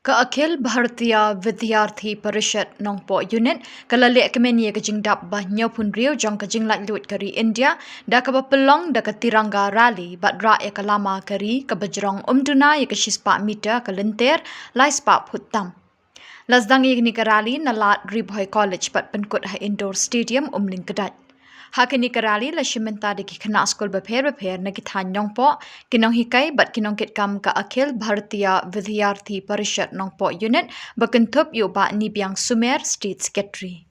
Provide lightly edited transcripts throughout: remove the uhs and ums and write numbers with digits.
Ka Akhil Bharatiya Vidyarthi Parishad Nongpo Unit kalale kemeni ka jingdap ba nyopun rio jong ka jinglat lut kari India da ka pelong da ka tiranga rally badra ya kalama kari ka bajrong umduna ya ka shispa meter ka lenter laispa phutam lasdang igni ka rally na lat ribhoy college pat penkut ha indoor stadium umling kadat Hakini karali la shimenta de ki khana school bapher na ki thanyong po kinong hikai bat kinong kit kam ka Akhil Bharatiya Vidyarthi Parishad Nongpo Unit bakentup yo ba ni biang Sumer State Secretary.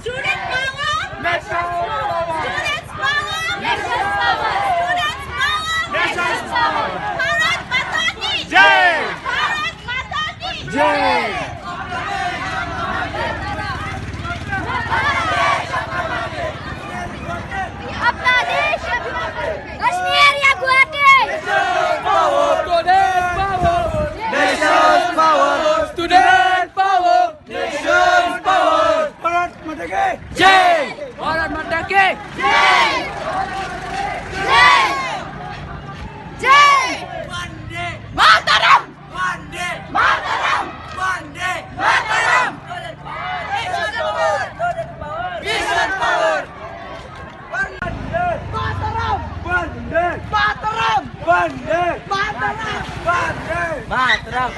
Student power! National power! Students power! National power! Students power! National power! Bharat Mata ki Jai! Bharat Mata ki Jai! अपना देश कश्मीर या Guwahati Nation power, student power, nation power. Bharat Mata ki Jai. Bharat Mata ki जय जय जय Vande मातरम Vande मातरम Vande मातरम Nation power, nation power. मातरम Vande मातरम Vande मातरम Vande Mataram.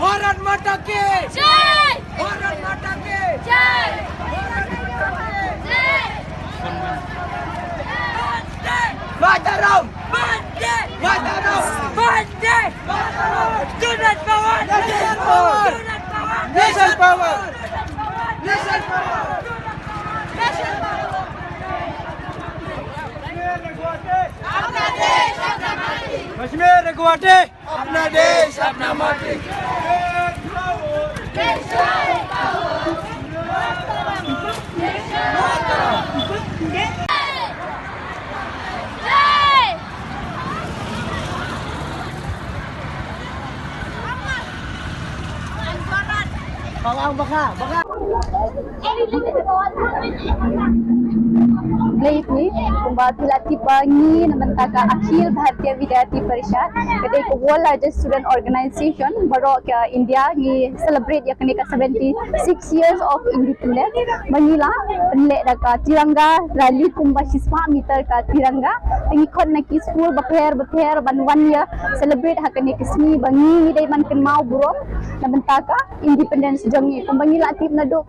Bharat माता की जय Bharat Mata ki जय Bharat Mata ki जय जय Mataram Vande Mataram Vande Student power, nation power, nation power, nation power. अपना देश अपना माटी कश्मीर गुवाहाटी अपना देश अपना माटी जय Lately, kumbati lati pangi namantaka Akhil Bharatiya Vidyarthi Parishad kadai ko world largest student organization barok India ni celebrate yakni ka 76 years of independence manila penle ka tiranga rally kumba shisma meter ka tiranga tingi khon na ki school bapher ban 1 year celebrate hakani kismi bangi ni dai man kan mau burok namantaka independence jongi kumbangi lati na do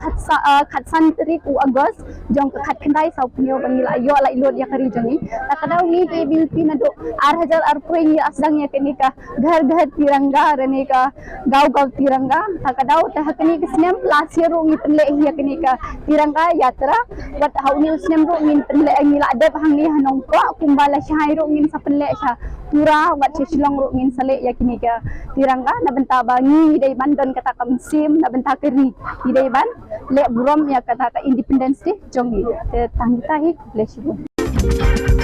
khatsan tarik u August jong khat khandai sau punyo bangi la yo la ilod ya kari jongi takadaw ni ke bilpi na do 8000 arpoing ya asdang ya kenika ghar tiranga rene ka gaw tiranga takadaw ta hakani kisnem last year ro ngi penle ya kenika tiranga yatra wat hauni usnem ro ngi penle ngi la adep hangni hanong ko kumbala shai ro ngi sa penle sha pura wat chilong ro ngi sale ya kenika tiranga na benta bangi dai bandon kata kamsim na benta keri dai ban le brom ya kata independence day jongi tangita hi bless you